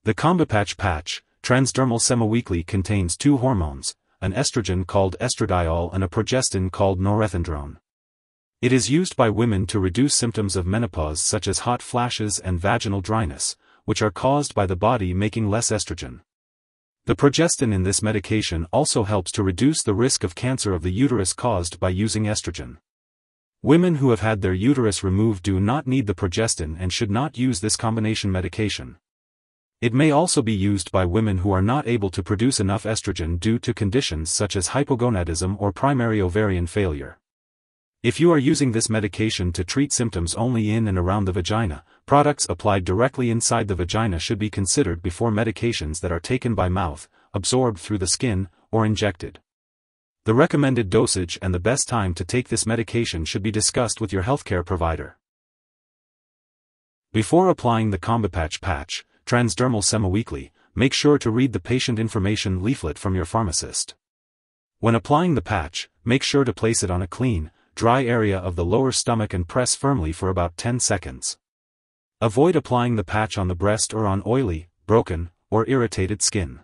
The Combipatch Patch, Transdermal Semiweekly contains two hormones, an estrogen called estradiol and a progestin called norethindrone. It is used by women to reduce symptoms of menopause such as hot flashes and vaginal dryness, which are caused by the body making less estrogen. The progestin in this medication also helps to reduce the risk of cancer of the uterus caused by using estrogen. Women who have had their uterus removed do not need the progestin and should not use this combination medication. It may also be used by women who are not able to produce enough estrogen due to conditions such as hypogonadism or primary ovarian failure. If you are using this medication to treat symptoms only in and around the vagina, products applied directly inside the vagina should be considered before medications that are taken by mouth, absorbed through the skin, or injected. The recommended dosage and the best time to take this medication should be discussed with your healthcare provider. Before applying the Combipatch Patch, Transdermal Semiweekly, make sure to read the patient information leaflet from your pharmacist. When applying the patch, make sure to place it on a clean, dry area of the lower stomach and press firmly for about 10 seconds. Avoid applying the patch on the breast or on oily, broken, or irritated skin.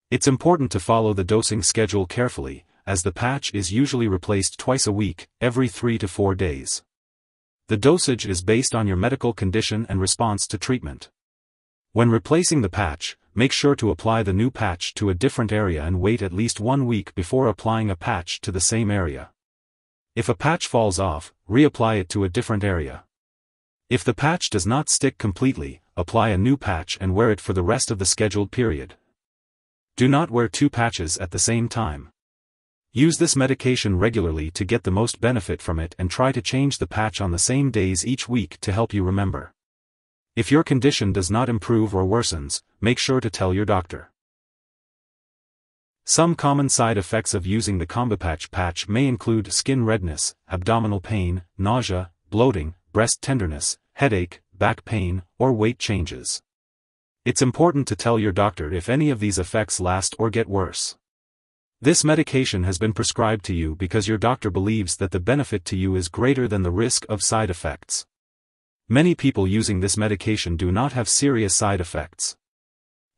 It's important to follow the dosing schedule carefully, as the patch is usually replaced twice a week, every 3 to 4 days. The dosage is based on your medical condition and response to treatment. When replacing the patch, make sure to apply the new patch to a different area and wait at least 1 week before applying a patch to the same area. If a patch falls off, reapply it to a different area. If the patch does not stick completely, apply a new patch and wear it for the rest of the scheduled period. Do not wear 2 patches at the same time. Use this medication regularly to get the most benefit from it and try to change the patch on the same days each week to help you remember. If your condition does not improve or worsens, make sure to tell your doctor. Some common side effects of using the Combipatch Patch may include skin redness, abdominal pain, nausea, bloating, breast tenderness, headache, back pain, or weight changes. It's important to tell your doctor if any of these effects last or get worse. This medication has been prescribed to you because your doctor believes that the benefit to you is greater than the risk of side effects. Many people using this medication do not have serious side effects.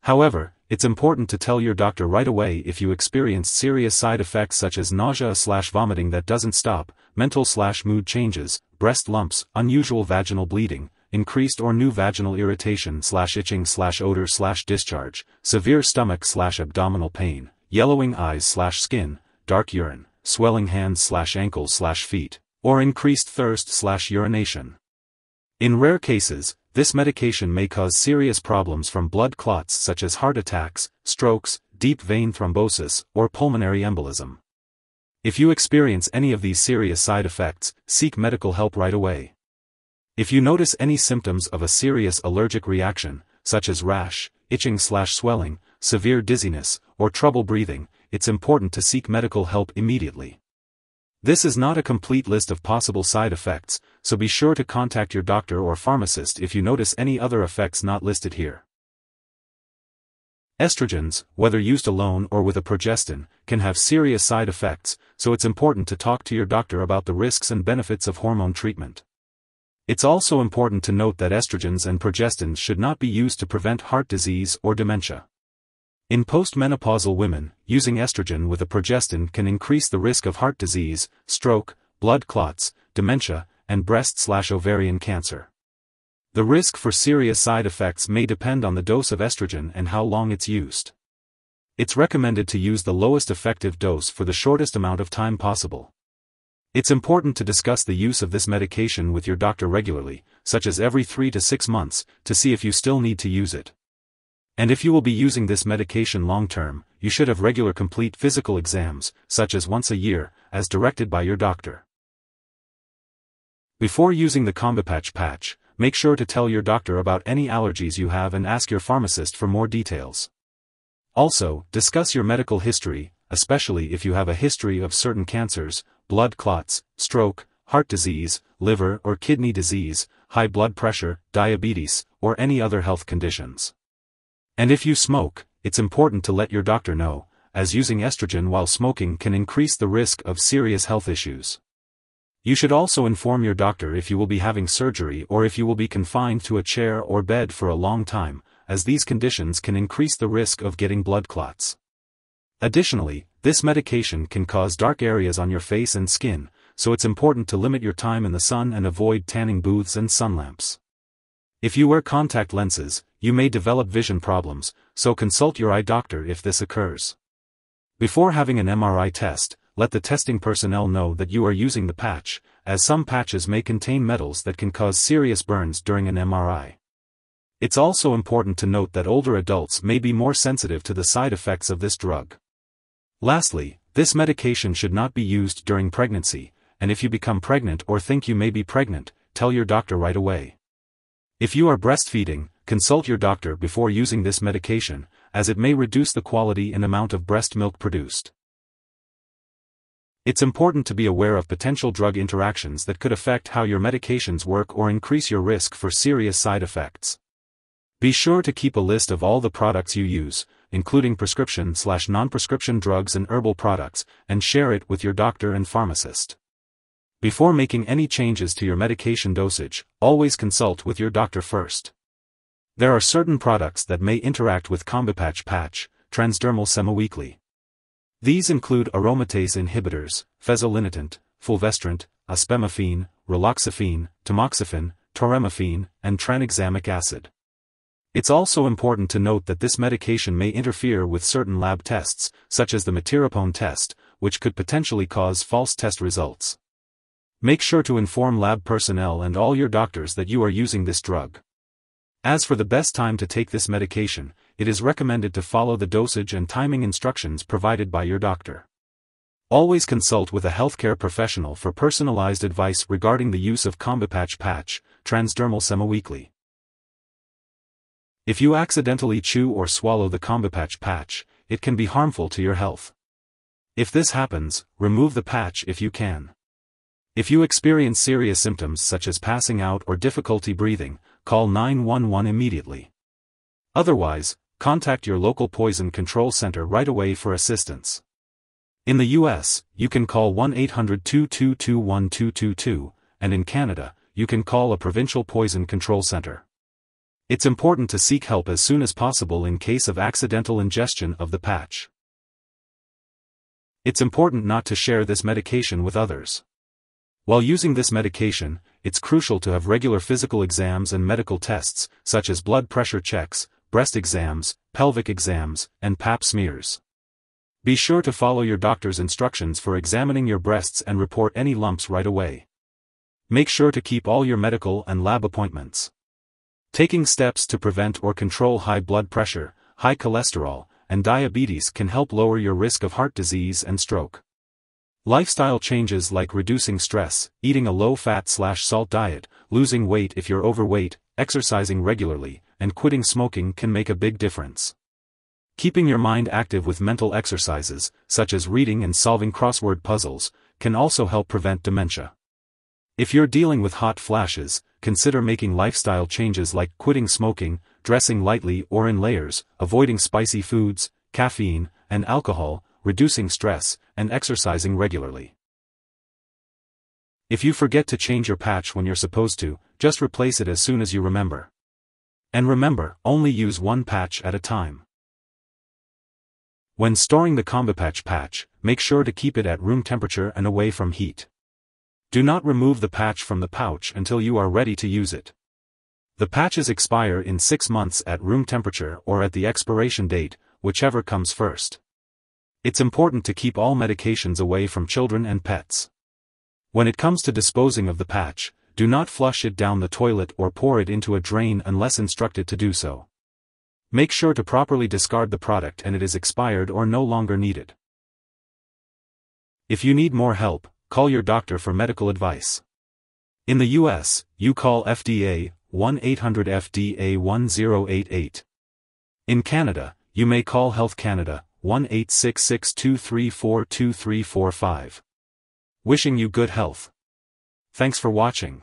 However, it's important to tell your doctor right away if you experience serious side effects such as nausea/vomiting that doesn't stop, mental/mood changes, breast lumps, unusual vaginal bleeding, increased or new vaginal irritation/itching/odor/discharge, severe stomach/abdominal pain, yellowing eyes/skin, dark urine, swelling hands/ankles/feet, or increased thirst/urination. In rare cases, this medication may cause serious problems from blood clots such as heart attacks, strokes, deep vein thrombosis, or pulmonary embolism. If you experience any of these serious side effects, seek medical help right away. If you notice any symptoms of a serious allergic reaction, such as rash, itching/swelling, severe dizziness, or trouble breathing, it's important to seek medical help immediately. This is not a complete list of possible side effects, so be sure to contact your doctor or pharmacist if you notice any other effects not listed here. Estrogens, whether used alone or with a progestin, can have serious side effects, so it's important to talk to your doctor about the risks and benefits of hormone treatment. It's also important to note that estrogens and progestins should not be used to prevent heart disease or dementia. In postmenopausal women, using estrogen with a progestin can increase the risk of heart disease, stroke, blood clots, dementia, and breast/ovarian cancer. The risk for serious side effects may depend on the dose of estrogen and how long it's used. It's recommended to use the lowest effective dose for the shortest amount of time possible. It's important to discuss the use of this medication with your doctor regularly, such as every 3 to 6 months, to see if you still need to use it. And if you will be using this medication long-term, you should have regular complete physical exams, such as once a year, as directed by your doctor. Before using the Combipatch Patch, make sure to tell your doctor about any allergies you have and ask your pharmacist for more details. Also, discuss your medical history, especially if you have a history of certain cancers, blood clots, stroke, heart disease, liver or kidney disease, high blood pressure, diabetes, or any other health conditions. And if you smoke, it's important to let your doctor know, as using estrogen while smoking can increase the risk of serious health issues. You should also inform your doctor if you will be having surgery or if you will be confined to a chair or bed for a long time, as these conditions can increase the risk of getting blood clots. Additionally, this medication can cause dark areas on your face and skin, so it's important to limit your time in the sun and avoid tanning booths and sun lamps. If you wear contact lenses, you may develop vision problems, so consult your eye doctor if this occurs. Before having an MRI test, let the testing personnel know that you are using the patch, as some patches may contain metals that can cause serious burns during an MRI. It's also important to note that older adults may be more sensitive to the side effects of this drug. Lastly, this medication should not be used during pregnancy, and if you become pregnant or think you may be pregnant, tell your doctor right away. If you are breastfeeding, consult your doctor before using this medication, as it may reduce the quality and amount of breast milk produced. It's important to be aware of potential drug interactions that could affect how your medications work or increase your risk for serious side effects. Be sure to keep a list of all the products you use, including prescription/non-prescription drugs and herbal products, and share it with your doctor and pharmacist. Before making any changes to your medication dosage, always consult with your doctor first. There are certain products that may interact with Combipatch Patch, Transdermal Semiweekly. These include aromatase inhibitors, fezolinetant, fulvestrant, aspemifene, raloxifene, tamoxifen, toremifene, and tranexamic acid. It's also important to note that this medication may interfere with certain lab tests, such as the meteropone test, which could potentially cause false test results. Make sure to inform lab personnel and all your doctors that you are using this drug. As for the best time to take this medication, it is recommended to follow the dosage and timing instructions provided by your doctor. Always consult with a healthcare professional for personalized advice regarding the use of Combipatch Patch, Transdermal Semiweekly. If you accidentally chew or swallow the Combipatch Patch, it can be harmful to your health. If this happens, remove the patch if you can. If you experience serious symptoms such as passing out or difficulty breathing, call 911 immediately. Otherwise, contact your local poison control center right away for assistance. In the US, you can call 1-800-222-1222, and in Canada, you can call a provincial poison control center. It's important to seek help as soon as possible in case of accidental ingestion of the patch. It's important not to share this medication with others. While using this medication, it's crucial to have regular physical exams and medical tests, such as blood pressure checks, breast exams, pelvic exams, and pap smears. Be sure to follow your doctor's instructions for examining your breasts and report any lumps right away. Make sure to keep all your medical and lab appointments. Taking steps to prevent or control high blood pressure, high cholesterol, and diabetes can help lower your risk of heart disease and stroke. Lifestyle changes like reducing stress, eating a low-fat/salt diet, losing weight if you're overweight, exercising regularly, and quitting smoking can make a big difference. Keeping your mind active with mental exercises, such as reading and solving crossword puzzles, can also help prevent dementia. If you're dealing with hot flashes, consider making lifestyle changes like quitting smoking, dressing lightly or in layers, avoiding spicy foods, caffeine, and alcohol, reducing stress, and exercising regularly. If you forget to change your patch when you're supposed to, just replace it as soon as you remember. And remember, only use one patch at a time. When storing the Combipatch Patch, make sure to keep it at room temperature and away from heat. Do not remove the patch from the pouch until you are ready to use it. The patches expire in 6 months at room temperature or at the expiration date, whichever comes first. It's important to keep all medications away from children and pets. When it comes to disposing of the patch, do not flush it down the toilet or pour it into a drain unless instructed to do so. Make sure to properly discard the product and it is expired or no longer needed. If you need more help, call your doctor for medical advice. In the US, you call FDA, 1-800-FDA-1088. In Canada, you may call Health Canada, 1-866-234-2345. Wishing you good health. Thanks for watching.